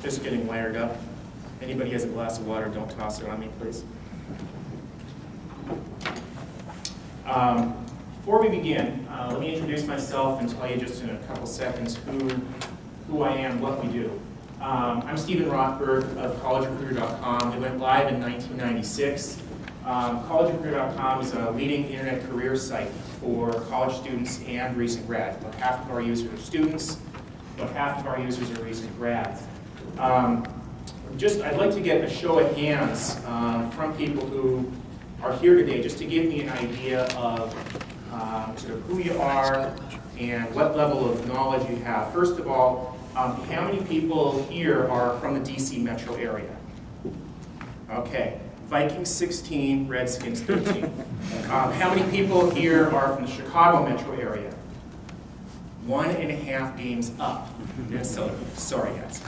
Just getting wired up. Anybody has a glass of water, don't toss it on me, please. Before we begin, let me introduce myself and tell you just in a couple seconds who I am, what we do. I'm Stephen Rothberg of collegerecruiter.com. We went live in 1996. Collegerecruiter.com is a leading internet career site for college students and recent grads. About half of our users are students, about half of our users are recent grads. I'd like to get a show of hands from people who are here today, just to give me an idea of sort of who you are and what level of knowledge you have. First of all, how many people here are from the DC metro area? Okay, Vikings 16, Redskins 13. How many people here are from the Chicago metro area? 1.5 games up. So, sorry guys.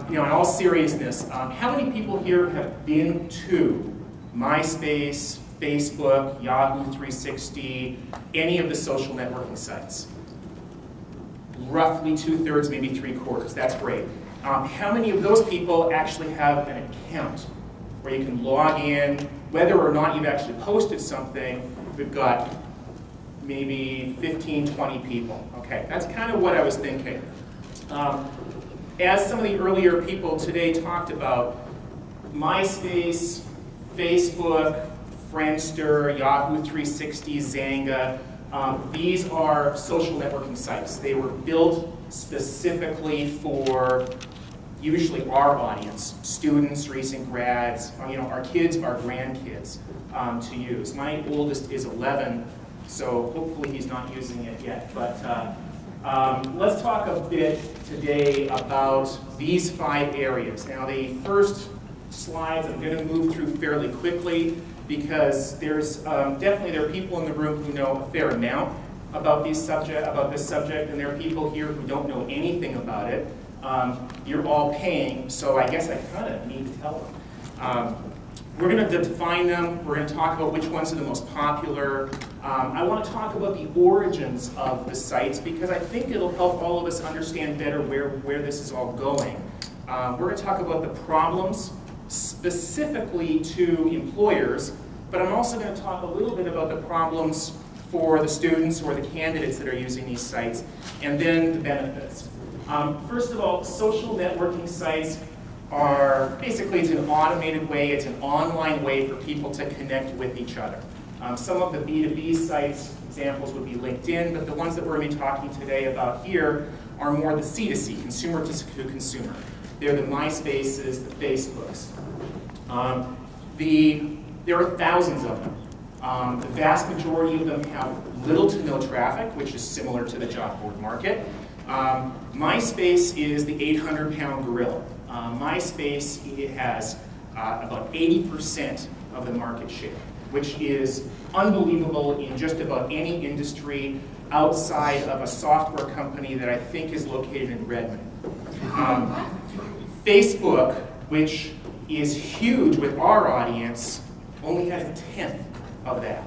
In all seriousness, how many people here have been to MySpace, Facebook, Yahoo 360, any of the social networking sites? Roughly 2/3, maybe 3/4. That's great. How many of those people actually have an account where you can log in, whether or not you've actually posted something? We've got maybe 15, 20 people. Okay, that's kind of what I was thinking. As some of the earlier people today talked about, MySpace, Facebook, Friendster, Yahoo 360, Xanga, these are social networking sites. They were built specifically for usually our audience, students, recent grads, our kids, our grandkids to use. My oldest is 11, so hopefully he's not using it yet. But let's talk a bit today about these 5 areas. Now the first slides I'm going to move through fairly quickly because there's definitely there are people in the room who know a fair amount about this subject, and there are people here who don't know anything about it. You're all paying, so I guess I kind of need to tell them. We're going to define them. We're going to talk about which ones are the most popular. I want to talk about the origins of the sites because I think it'll help all of us understand better where this is all going. We're going to talk about the problems specifically to employers, but I'm also going to talk a little bit about the problems for the students or the candidates that are using these sites, and then the benefits. First of all, social networking sites are basically, it's an automated way, it's an online way for people to connect with each other. Some of the B2B sites, examples would be LinkedIn, but the ones that we're going to be talking today about here are more the C2C, consumer to consumer. They're the MySpaces, the Facebooks. There are thousands of them. The vast majority of them have little to no traffic, which is similar to the job board market. MySpace is the 800-pound gorilla. MySpace, it has about 80% of the market share, which is unbelievable in just about any industry outside of a software company that I think is located in Redmond. Facebook, which is huge with our audience, only has a 1/10 of that.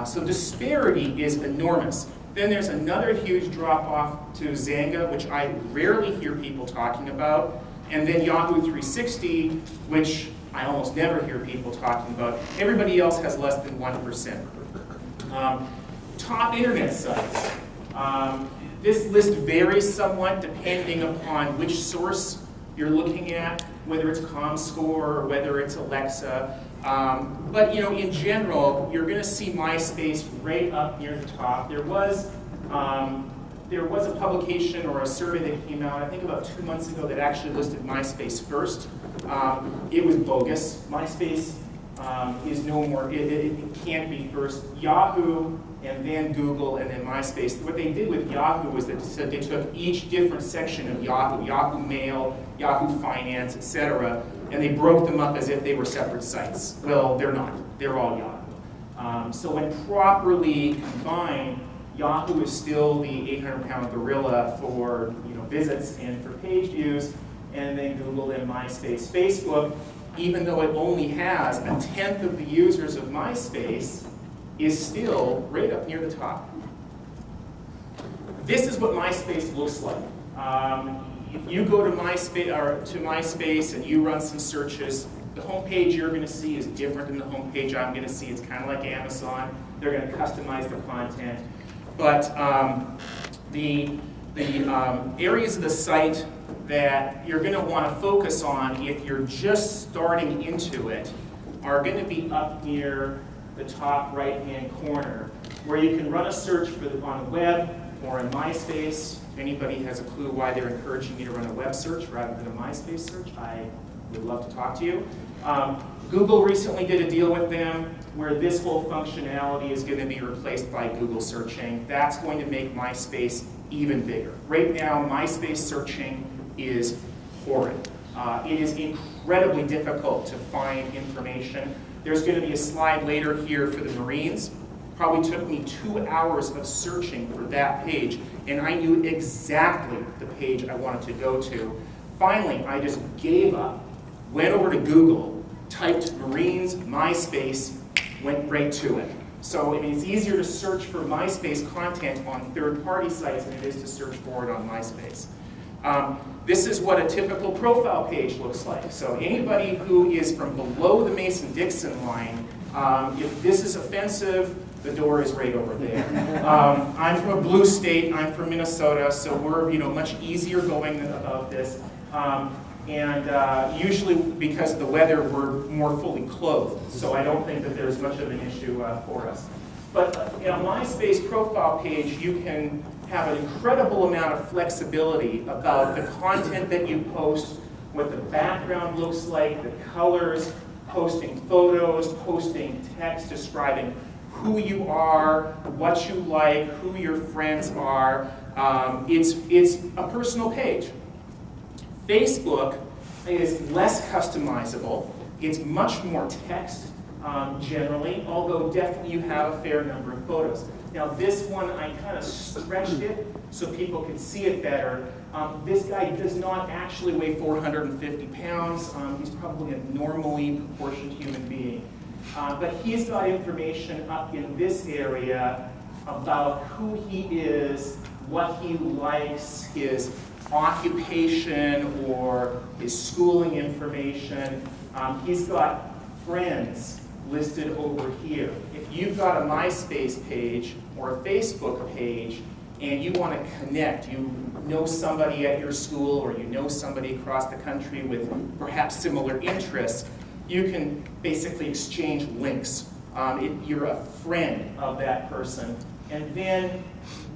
So disparity is enormous. Then there's another huge drop-off to Xanga, which I rarely hear people talking about, and then Yahoo 360, which I almost never hear people talking about. Everybody else has less than 1%. Top internet sites. This list varies somewhat depending upon which source you're looking at, whether it's ComScore or whether it's Alexa. But in general, you're going to see MySpace right up near the top. There was a publication or a survey that came out, I think about 2 months ago, that actually listed MySpace first. It was bogus. MySpace is no more, it can't be first. Yahoo, and then Google, and then MySpace. What they did with Yahoo was that they took each different section of Yahoo, Yahoo Mail, Yahoo Finance, etc., and they broke them up as if they were separate sites. Well, they're not. They're all Yahoo. So when properly combined, Yahoo is still the 800-pound gorilla for visits and for page views, and then Google and MySpace. Facebook, even though it only has a 1/10 of the users of MySpace, is still right up near the top. This is what MySpace looks like. If you go to MySpace and you run some searches, the homepage you're going to see is different than the homepage I'm going to see. It's kind of like Amazon. They're going to customize the content. But the areas of the site that you're going to want to focus on if you're just starting into it are going to be up near the top right-hand corner, where you can run a search on the web or in MySpace. If anybody has a clue why they're encouraging you to run a web search rather than a MySpace search, I would love to talk to you. Google recently did a deal with them where this whole functionality is going to be replaced by Google searching. That's going to make MySpace even bigger. Right now, MySpace searching is horrid. It is incredibly difficult to find information. There's going to be a slide later here for the Marines. Probably took me 2 hours of searching for that page, and I knew exactly the page I wanted to go to. Finally, I just gave up, went over to Google, typed Marines, MySpace, went right to it. So I mean, it's easier to search for MySpace content on third-party sites than it is to search for it on MySpace. This is what a typical profile page looks like. So anybody who is from below the Mason-Dixon line, if this is offensive, the door is right over there. I'm from a blue state. I'm from Minnesota, so we're much easier going about this. And usually, because of the weather, we're more fully clothed. So I don't think that there's much of an issue for us. But in a MySpace profile page, you can have an incredible amount of flexibility about the content that you post, what the background looks like, the colors, posting photos, posting text describing who you are, what you like, who your friends are. It's a personal page. Facebook is less customizable. It's much more text generally, although definitely you have a fair number of photos. Now this one, I kind of stretched it so people could see it better. This guy does not actually weigh 450 pounds. He's probably a normally proportioned human being. But he's got information up in this area about who he is, what he likes, his occupation or his schooling information. He's got friends listed over here. If you've got a MySpace page or a Facebook page and you want to connect, you know somebody at your school or you know somebody across the country with perhaps similar interests, you can basically exchange links. You're a friend of that person, and then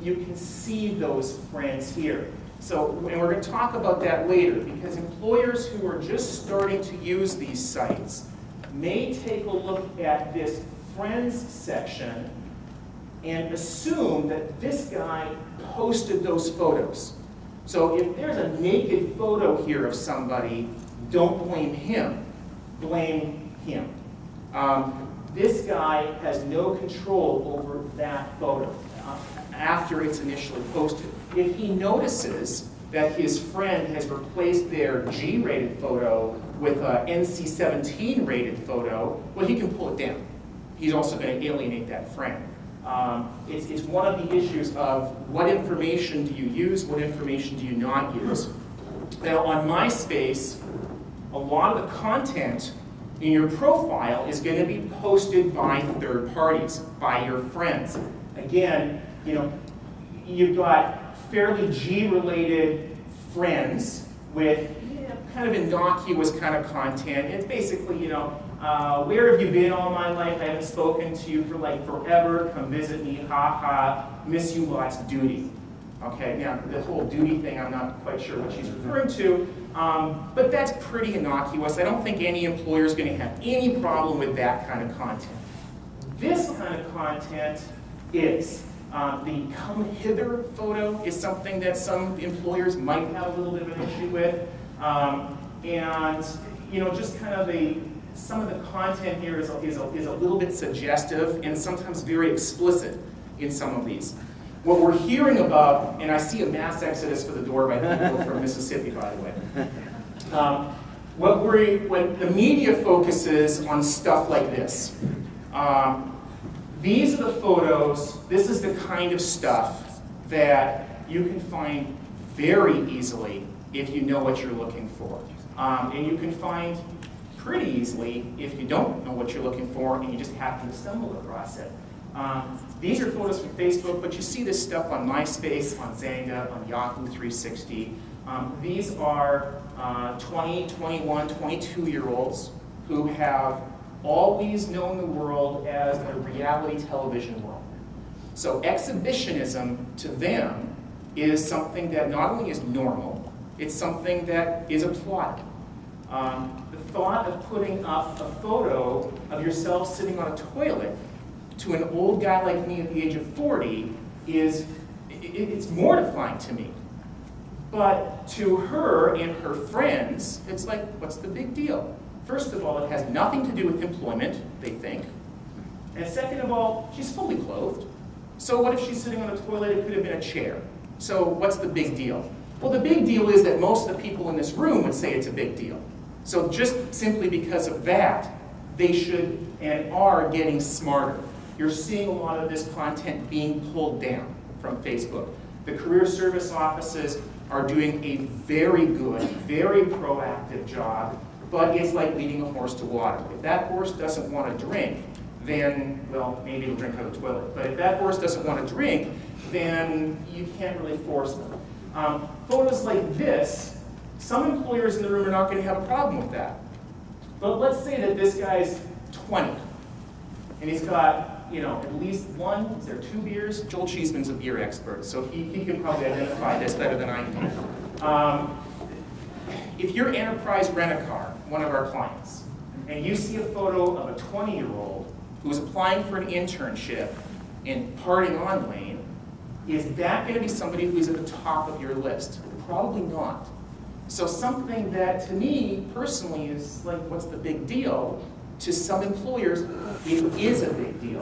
you can see those friends here. So, and we're going to talk about that later, because employers who are just starting to use these sites may take a look at this friends section and assume that this guy posted those photos. So if there's a naked photo here of somebody, don't blame him. Blame him. This guy has no control over that photo after it's initially posted. If he notices that his friend has replaced their G-rated photo with an NC-17 rated photo, well, he can pull it down. He's also going to alienate that friend. It's one of the issues of what information do you use, what information do you not use. Now, on MySpace, a lot of the content in your profile is going to be posted by third parties, by your friends. Again, you've got fairly G-related friends with kind of innocuous kind of content. It's basically, where have you been all my life? I haven't spoken to you for like forever. Come visit me, ha, miss you lots, duty. Okay, now the whole duty thing, I'm not quite sure what she's referring to, but that's pretty innocuous. I don't think any employer is going to have any problem with that kind of content. This kind of content is the come hither photo is something that some employers might have a little bit of an issue with, and just kind of some of the content here is a little bit suggestive and sometimes very explicit in some of these. What we're hearing about, and I see a mass exodus for the door by people from Mississippi, by the way. When the media focuses on stuff like this, these are the photos, this is the kind of stuff that you can find very easily if you know what you're looking for. And you can find pretty easily if you don't know what you're looking for and you just happen to stumble across it. These are photos from Facebook, but you see this stuff on MySpace, on Zanga, on Yahoo 360. These are 20, 21, 22-year-olds who have always known the world as a reality television world. So exhibitionism to them is something that not only is normal, it's something that is applauded. The thought of putting up a photo of yourself sitting on a toilet to an old guy like me at the age of 40 is, it's mortifying to me. But to her and her friends, it's like, what's the big deal? First of all, it has nothing to do with employment, they think. And second of all, she's fully clothed. So what if she's sitting on a toilet? It could have been a chair. So what's the big deal? Well, the big deal is that most of the people in this room would say it's a big deal. So just simply because of that, they should and are getting smarter. You're seeing a lot of this content being pulled down from Facebook. The career service offices are doing a very good, very proactive job, but it's like leading a horse to water. If that horse doesn't want to drink, then, well, maybe it'll drink out of the toilet. But if that horse doesn't want to drink, then you can't really force them. Photos like this, some employers in the room are not going to have a problem with that. But let's say that this guy's 20, and he's got, you know, at least one, is there 2 beers? Joel Cheesman's a beer expert, so he can probably identify this better than I can. If you're Enterprise Rent-A-Car, one of our clients, and you see a photo of a 20-year-old who's applying for an internship in Parting On Lane, is that going to be somebody who's at the top of your list? Probably not. So something that, to me, personally, is like, what's the big deal? To some employers, it is a big deal.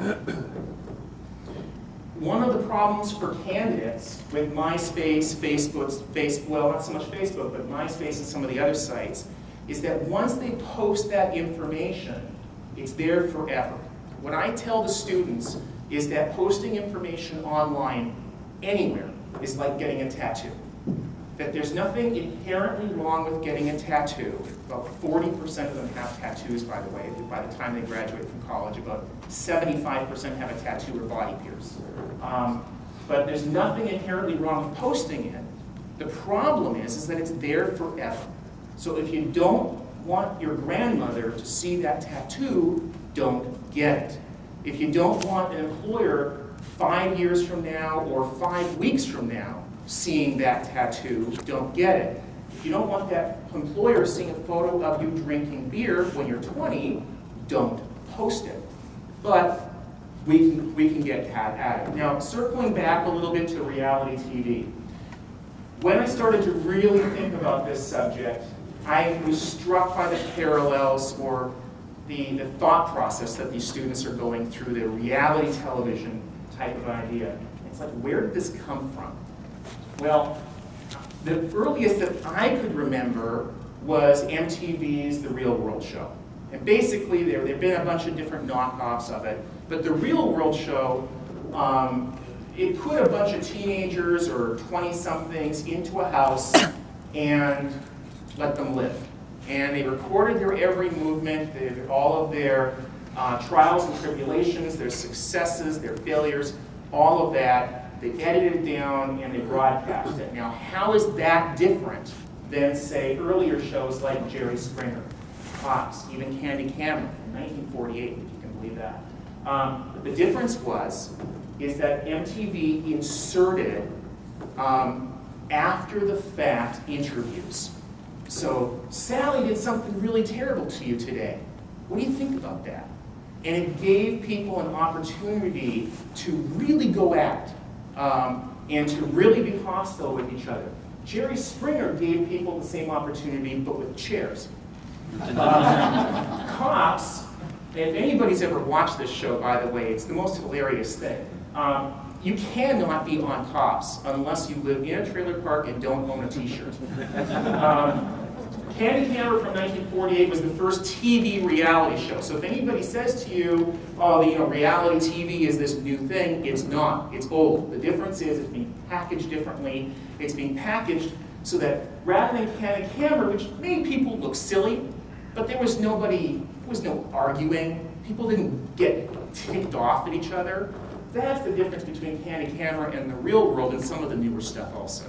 One of the problems for candidates with MySpace, well, not so much Facebook, but MySpace and some of the other sites, is that once they post that information, it's there forever. What I tell the students is that posting information online anywhere is like getting a tattoo. That there's nothing inherently wrong with getting a tattoo. About 40% of them have tattoos, by the way, by the time they graduate from college. About 75% have a tattoo or body pierce. But there's nothing inherently wrong with posting it. The problem is that it's there forever. So if you don't want your grandmother to see that tattoo, don't get it. If you don't want an employer 5 years from now or 5 weeks from now seeing that tattoo, don't get it. If you don't want that employer seeing a photo of you drinking beer when you're 20, don't post it. But we can get at it. Now, circling back a little bit to reality TV. When I started to really think about this subject, I was struck by the parallels or the thought process that these students are going through, the reality television type of idea. It's like, where did this come from? Well, the earliest that I could remember was MTV's The Real World Show. And basically, there have been a bunch of different knockoffs of it, but The Real World Show, it put a bunch of teenagers or 20-somethings into a house and let them live. And they recorded their every movement, all of their trials and tribulations, their successes, their failures, all of that. They edited it down and they broadcast it. Now, how is that different than, say, earlier shows like Jerry Springer, Cops, even Candy Camera in 1948, if you can believe that? The difference is that MTV inserted after-the-fact interviews. So, Sally did something really terrible to you today. What do you think about that? And it gave people an opportunity to really go at it. And to really be hostile with each other. Jerry Springer gave people the same opportunity, but with chairs. Cops, if anybody's ever watched this show, by the way, it's the most hilarious thing. You cannot be on Cops unless you live in a trailer park and don't own a t-shirt. Candy Camera from 1948 was the first TV reality show. So if anybody says to you, oh, reality TV is this new thing, it's not. It's old. The difference is it's being packaged differently. It's being packaged So that rather than candid camera, which made people look silly, but there was no arguing, people didn't get ticked off at each other. That's the difference between candid camera and the real world and some of the newer stuff also.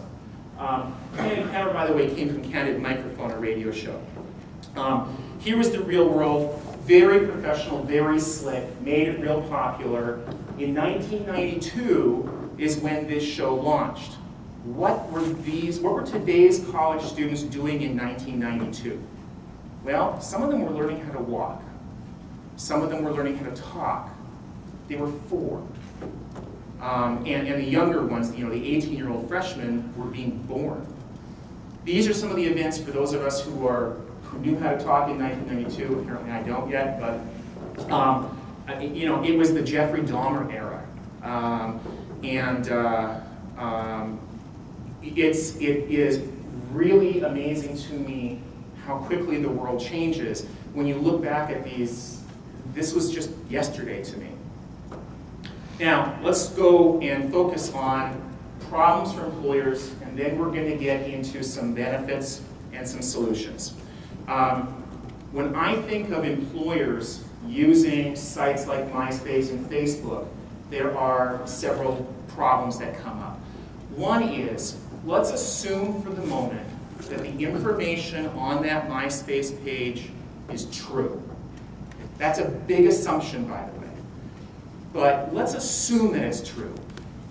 Candid camera, by the way, came from candid microphone, a radio show. Here was the real world, very professional, very slick, made it real popular. In 1992 is when this show launched. What were today's college students doing in 1992? Well, some of them were learning how to walk. Some of them were learning how to talk. They were 4. And the younger ones, the 18-year-old freshmen, were being born. These are some of the events for those of us who knew how to talk in 1992. Apparently I don't yet, but it was the Jeffrey Dahmer era. It is really amazing to me how quickly the world changes. When you look back at these, this was just yesterday to me. Now, let's go and focus on problems for employers, and then we're going to get into some benefits and some solutions. When I think of employers using sites like MySpace and Facebook, there are several problems that come up. One is, let's assume for the moment that the information on that MySpace page is true. That's a big assumption, by the way. But let's assume that it's true.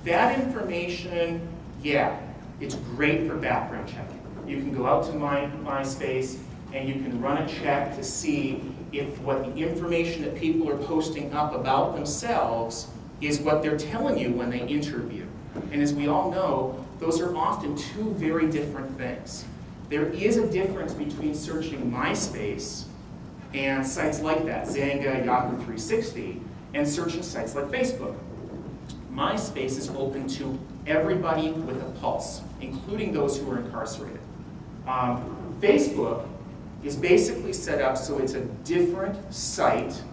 That information, yeah, it's great for background checking. You can go out to MySpace and you can run a check to see if what the information that people are posting up about themselves is what they're telling you when they interview. And as we all know, those are often two very different things. There is a difference between searching MySpace and sites like that, Xanga, Yahoo 360, and searching sites like Facebook. MySpace is open to everybody with a pulse, including those who are incarcerated. Facebook is basically set up so it's a different site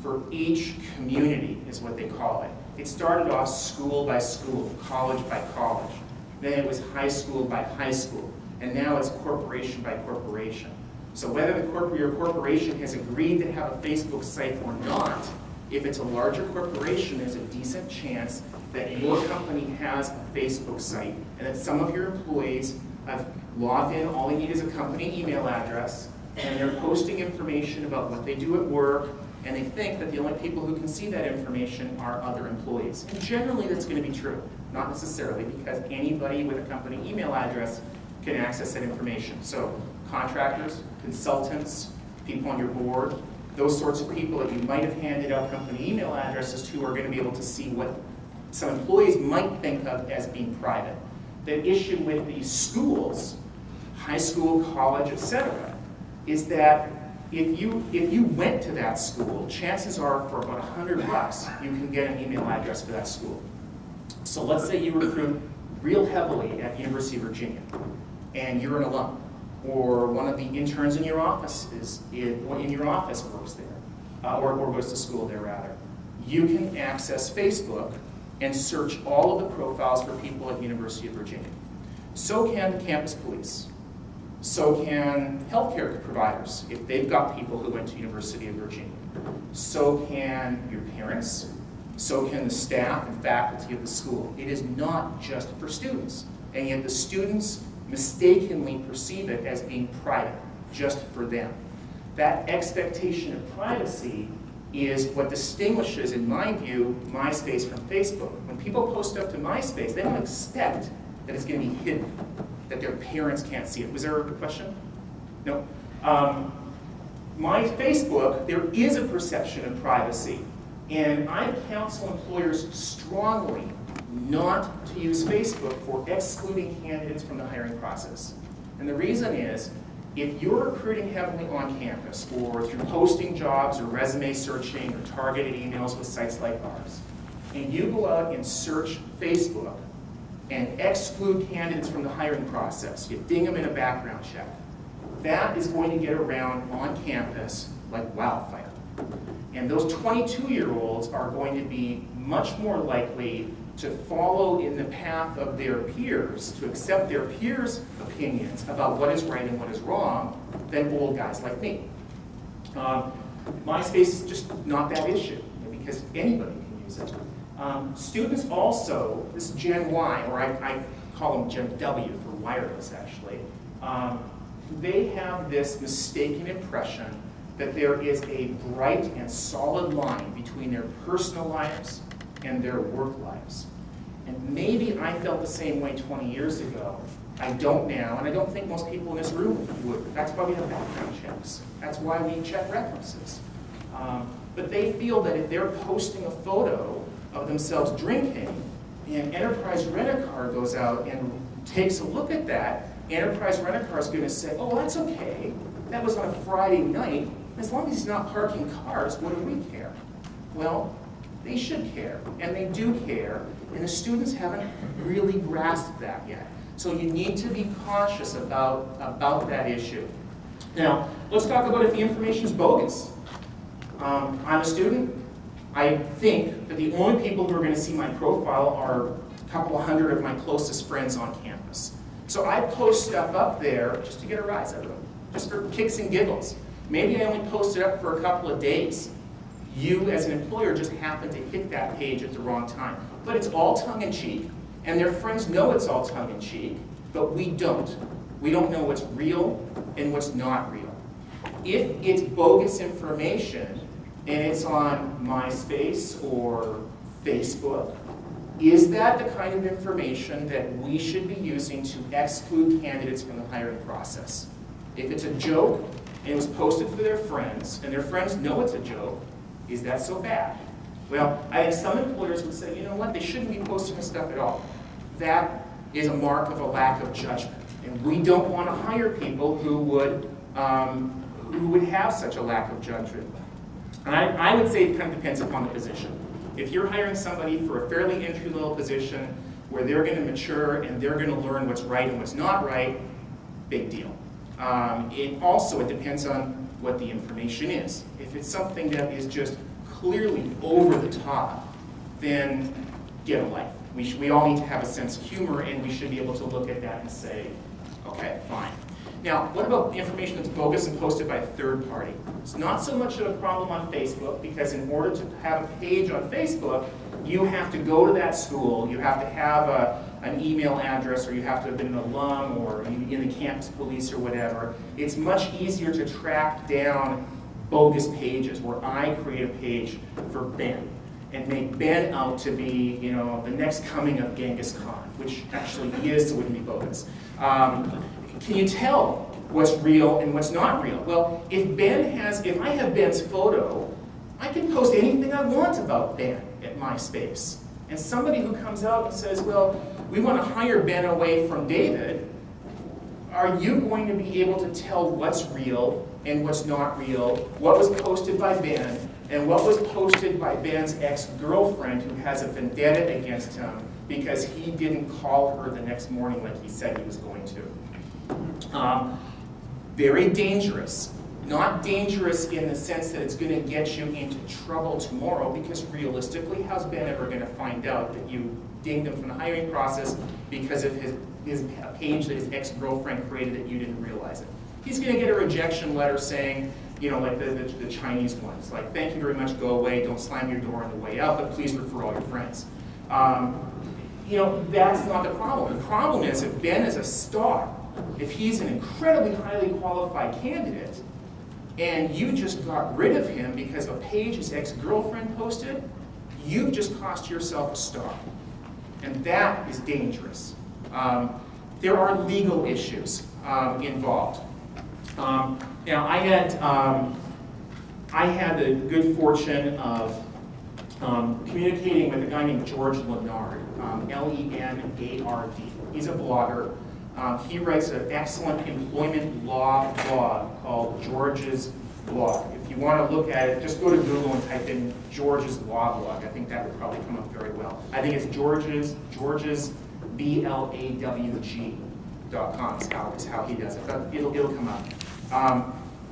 for each community, is what they call it. It started off school by school, college by college. Then it was high school by high school. And now it's corporation by corporation. So whether your corporation has agreed to have a Facebook site or not, if it's a larger corporation, there's a decent chance that your company has a Facebook site and that some of your employees have logged in. All they need is a company email address, and they're posting information about what they do at work, and they think that the only people who can see that information are other employees. And generally that's going to be true, not necessarily, because anybody with a company email address can access that information. So contractors, consultants, people on your board, those sorts of people that you might have handed out company email addresses to are going to be able to see what some employees might think of as being private. The issue with these schools, high school, college, etc., is that if you went to that school, chances are for about $100 you can get an email address for that school. So let's say you recruit real heavily at the University of Virginia, and you're an alum, or one of the interns in your office works there, or goes to school there rather. You can access Facebook and search all of the profiles for people at the University of Virginia. So can the campus police. So can healthcare providers, if they've got people who went to University of Virginia. So can your parents. So can the staff and faculty of the school. It is not just for students. And yet the students mistakenly perceive it as being private, just for them. That expectation of privacy is what distinguishes, in my view, MySpace from Facebook. When people post stuff to MySpace, they don't expect that it's going to be hidden, that their parents can't see it. Was there a question? No. My Facebook, there is a perception of privacy, and I counsel employers strongly not to use Facebook for excluding candidates from the hiring process. And the reason is, if you're recruiting heavily on campus, or through posting jobs, or resume searching, or targeted emails with sites like ours, and you go out and search Facebook and exclude candidates from the hiring process, you ding them in a background check, that is going to get around on campus like wildfire. And those 22-year-olds are going to be much more likely to follow in the path of their peers, to accept their peers' opinions about what is right and what is wrong, than old guys like me. MySpace is just not that issue, because anybody can use it. Students also, this is Gen Y, or I call them Gen W for wireless actually, they have this mistaken impression that there is a bright and solid line between their personal lives and their work lives. And maybe I felt the same way 20 years ago. I don't now, and I don't think most people in this room would. That's why we have background checks. That's why we check references. But they feel that if they're posting a photo of themselves drinking, and Enterprise Rent-A-Car goes out and takes a look at that, Enterprise Rent-A-Car is going to say, oh, that's okay. That was on a Friday night. As long as he's not parking cars, what do we care? Well, they should care, and they do care, and the students haven't really grasped that yet. So you need to be cautious about that issue. Now, let's talk about if the information is bogus. I'm a student. I think that the only people who are going to see my profile are a couple of hundred of my closest friends on campus. So I post stuff up there just to get a rise out of them, just for kicks and giggles. Maybe I only post it up for a couple of days. You, as an employer, just happen to hit that page at the wrong time. But it's all tongue-in-cheek, and their friends know it's all tongue-in-cheek, but we don't. We don't know what's real and what's not real. If it's bogus information, and it's on MySpace or Facebook, is that the kind of information that we should be using to exclude candidates from the hiring process? If it's a joke, and it was posted for their friends, and their friends know it's a joke, is that so bad? Well, I think some employers would say, you know what, they shouldn't be posting this stuff at all. That is a mark of a lack of judgment. And we don't want to hire people who would have such a lack of judgment. And I would say it kind of depends upon the position. If you're hiring somebody for a fairly entry-level position where they're going to mature and they're going to learn what's right and what's not right, big deal. It depends on what the information is. If it's something that is just clearly over the top, then get a life. We all need to have a sense of humor, and we should be able to look at that and say, okay, fine. Now, what about information that's bogus and posted by a third party? It's not so much of a problem on Facebook, because in order to have a page on Facebook, you have to go to that school, you have to have an email address, or you have to have been an alum, or in the campus police, or whatever. It's much easier to track down bogus pages, where I create a page for Ben, and make Ben out to be, you know, the next coming of Genghis Khan, which actually he is, so it wouldn't be bogus. Can you tell what's real and what's not real? Well, if I have Ben's photo, I can post anything I want about Ben at MySpace. And somebody who comes out and says, well, we want to hire Ben away from David, are you going to be able to tell what's real and what's not real, what was posted by Ben, and what was posted by Ben's ex-girlfriend who has a vendetta against him because he didn't call her the next morning like he said he was going to? Very dangerous. Not dangerous in the sense that it's going to get you into trouble tomorrow, because realistically, how's Ben ever going to find out that you dinged him from the hiring process because of his page that his ex-girlfriend created that you didn't realize it? He's going to get a rejection letter saying, you know, like the Chinese ones, like, thank you very much, go away, don't slam your door on the way out, but please refer all your friends. You know, that's not the problem. The problem is if Ben is a star, if he's an incredibly highly qualified candidate, and you just got rid of him because of a page his ex-girlfriend posted, you've just cost yourself a star. And that is dangerous. There are legal issues involved. Now, I had the good fortune of communicating with a guy named George Lenard, L-E-N-A-R-D. He's a blogger. He writes an excellent employment law blog called George's Blog. If you want to look at it, just go to Google and type in George's Law Blog. I think that would probably come up very well. I think it's George's blawg.com is how he does it. But it'll come up.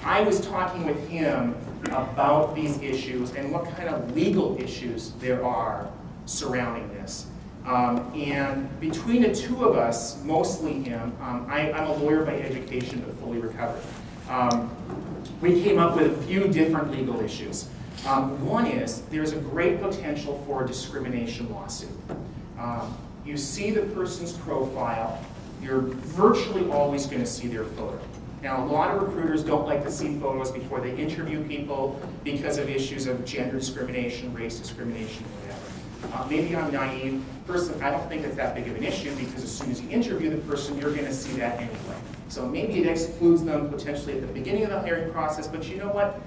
I was talking with him about these issues and what kind of legal issues there are surrounding this. And between the two of us, mostly him, I'm a lawyer by education but fully recovered. We came up with a few different legal issues. One is there's a great potential for a discrimination lawsuit. You see the person's profile, you're virtually always going to see their photo. Now, a lot of recruiters don't like to see photos before they interview people because of issues of gender discrimination, race discrimination, whatever. Maybe I'm naive. Personally, I don't think it's that big of an issue because as soon as you interview the person, you're going to see that anyway. So maybe it excludes them potentially at the beginning of the hiring process, but you know what?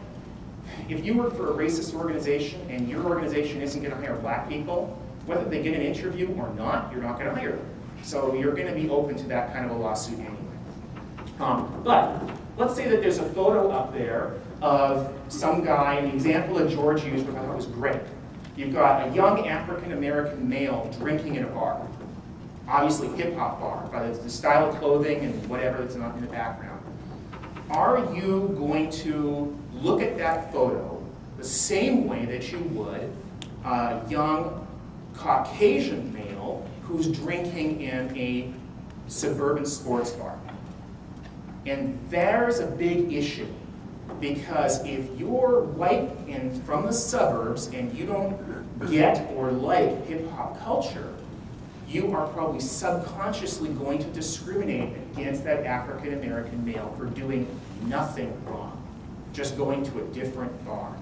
If you work for a racist organization and your organization isn't going to hire black people, whether they get an interview or not, you're not going to hire them. So you're going to be open to that kind of a lawsuit anyway. But let's say that there's a photo up there of some guy, and the example that George used, which I thought was great. You've got a young African-American male drinking in a bar. Obviously hip-hop bar, by the style of clothing and whatever that's not in the background. Are you going to look at that photo the same way that you would a young Caucasian male who's drinking in a suburban sports bar? And there's a big issue, because if you're white and from the suburbs and you don't get or like hip-hop culture, you are probably subconsciously going to discriminate against that African-American male for doing nothing wrong, just going to a different bar.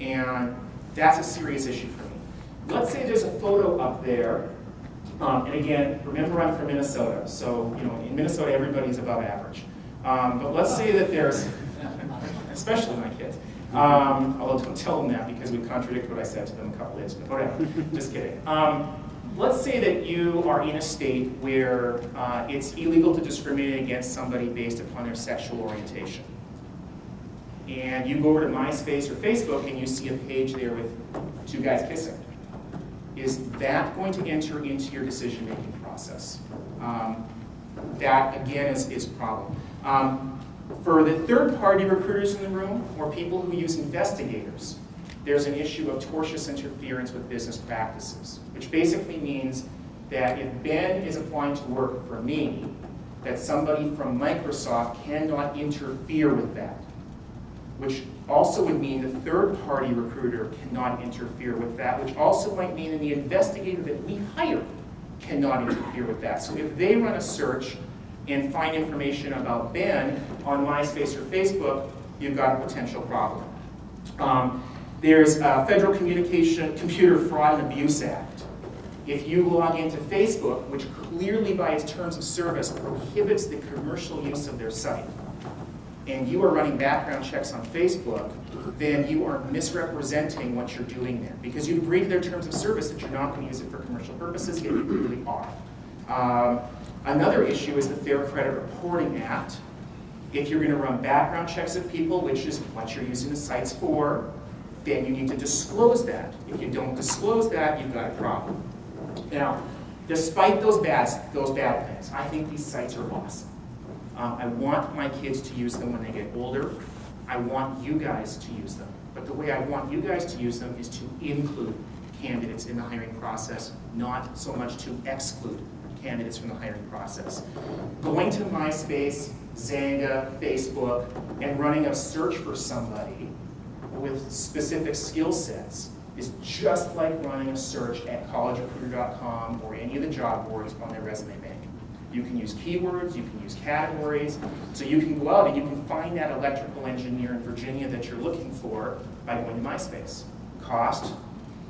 And that's a serious issue for me. Let's say there's a photo up there, and again, remember I'm from Minnesota, so in Minnesota everybody's above average. But let's say that there's, especially my kids, although don't tell them that because we contradict what I said to them a couple days ago. Whatever, just kidding. Let's say that you are in a state where it's illegal to discriminate against somebody based upon their sexual orientation. And you go over to MySpace or Facebook and you see a page there with two guys kissing. Is that going to enter into your decision-making process? That, again, is a problem. For the third-party recruiters in the room, or people who use investigators, there's an issue of tortious interference with business practices, which basically means that if Ben is applying to work for me, that somebody from Microsoft cannot interfere with that, which also would mean the third-party recruiter cannot interfere with that, which also might mean the investigator that we hire cannot interfere with that. So if they run a search and find information about Ben on MySpace or Facebook, you've got a potential problem. There's a Federal Computer Fraud and Abuse Act. If you log into Facebook, which clearly by its terms of service prohibits the commercial use of their site, and you are running background checks on Facebook, then you are misrepresenting what you're doing there. Because you've agreed to their terms of service that you're not going to use it for commercial purposes, yet you clearly are. Another issue is the Fair Credit Reporting Act. If you're going to run background checks of people, which is what you're using the sites for, then you need to disclose that. If you don't disclose that, you've got a problem. Now, despite those bad things, I think these sites are awesome. I want my kids to use them when they get older. I want you guys to use them. But the way I want you guys to use them is to include candidates in the hiring process, not so much to exclude candidates from the hiring process. Going to MySpace, Xanga, Facebook, and running a search for somebody with specific skill sets is just like running a search at collegerecruiter.com or any of the job boards on their resume bank. You can use keywords, you can use categories, so you can go out and you can find that electrical engineer in Virginia that you're looking for by going to MySpace. Cost,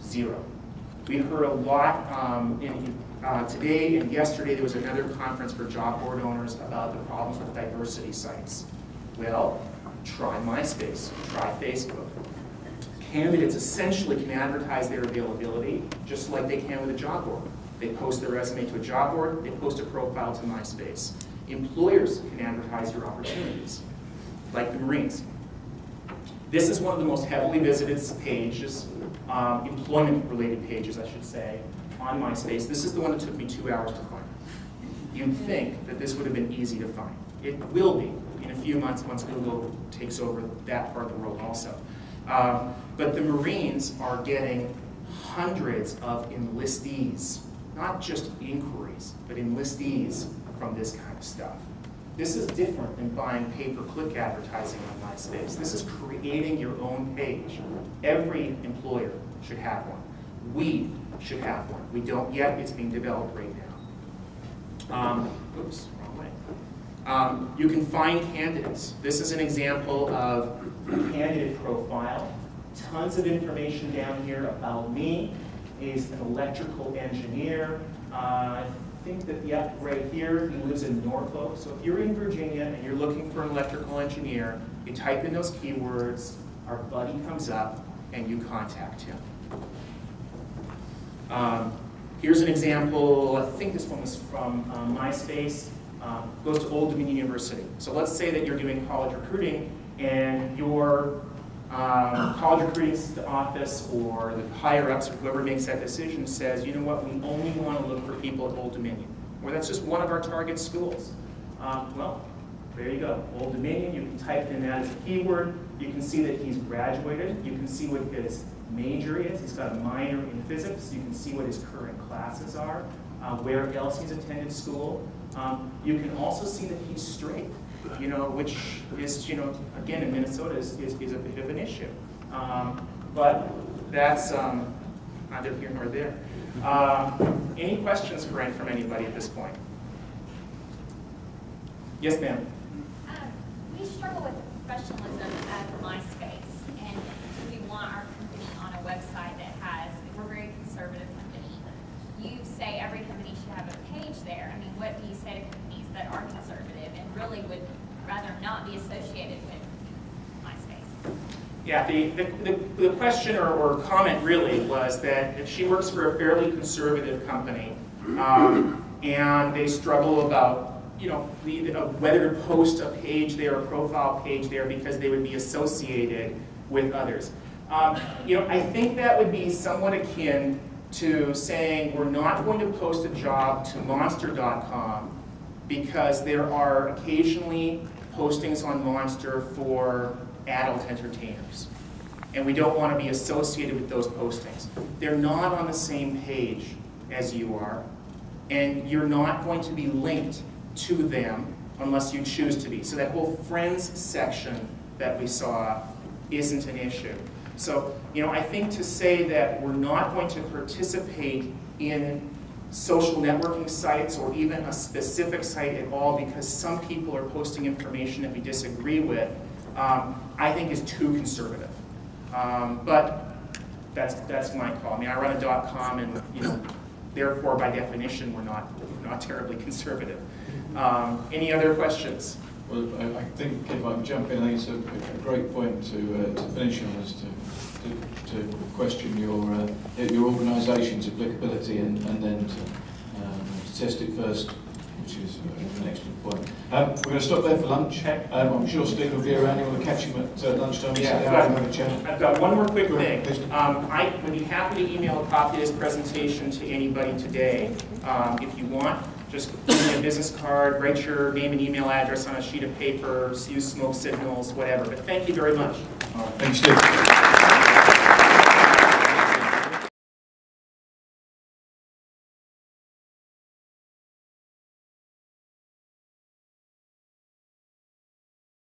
zero. We've heard a lot today and yesterday there was another conference for job board owners about the problems with diversity sites. Well, try MySpace, try Facebook. Candidates essentially can advertise their availability just like they can with a job board. They post their resume to a job board, they post a profile to MySpace. Employers can advertise your opportunities, like the Marines. This is one of the most heavily visited pages, employment-related pages, I should say, on MySpace. This is the one that took me 2 hours to find. You'd think that this would have been easy to find. It will be in a few months once Google takes over that part of the world also. But the Marines are getting hundreds of enlistees. not just inquiries, but enlistees from this kind of stuff. This is different than buying pay-per-click advertising on MySpace. This is creating your own page. Every employer should have one. We should have one. We don't yet. It's being developed right now. Oops, wrong way. You can find candidates. This is an example of a candidate profile. Tons of information down here about me. He's an electrical engineer. I think that, yeah, right here, he lives in Norfolk. So if you're in Virginia and you're looking for an electrical engineer, you type in those keywords, our buddy comes up, and you contact him. Here's an example. I think this one was from MySpace. Goes to Old Dominion University. So let's say that you're doing college recruiting, and your college recruiting office or the higher-ups or whoever makes that decision says, you know what, we only want to look for people at Old Dominion. Or that's just one of our target schools. Well, there you go. Old Dominion, you can type in that as a keyword. You can see that he's graduated. You can see what his major is. He's got a minor in physics. You can see what his current classes are, where else he's attended school. You can also see that he's straight, you know, which is, you know, again, in Minnesota is a bit of an issue. But that's neither here nor there. Any questions from anybody at this point? Yes, ma'am. We struggle with professionalism at MySpace, and we want our company on a website that we're a very conservative company. You say every company should have a page there. I mean, what do you say to companies that are conservative and really would rather not be associated with MySpace? Yeah, the question or comment really was that if she works for a fairly conservative company and they struggle about, you know, whether to post a page there, a profile page there, because they would be associated with others. You know, I think that would be somewhat akin to saying we're not going to post a job to Monster.com because there are occasionally postings on Monster for adult entertainers. And we don't want to be associated with those postings. They're not on the same page as you are, and you're not going to be linked to them unless you choose to be. So that whole friends section that we saw isn't an issue. So, you know, I think to say that we're not going to participate in social networking sites or even a specific site at all because some people are posting information that we disagree with, I think is too conservative. But that's my call. I mean, I run a .com, and you know, therefore by definition we're not terribly conservative. Any other questions? Well, I think if I can jump in, I think it's a great point to finish on, is to question your organisation's applicability and then to test it first, which is an excellent point. We're going to stop there for lunch. I'm sure Steve will be around. You want to catch him at lunchtime? Yeah, I've got one more quick thing. I would be happy to email a copy of this presentation to anybody today if you want. Just give me a business card, write your name and email address on a sheet of paper, use smoke signals, whatever. But thank you very much. Thanks, Steve.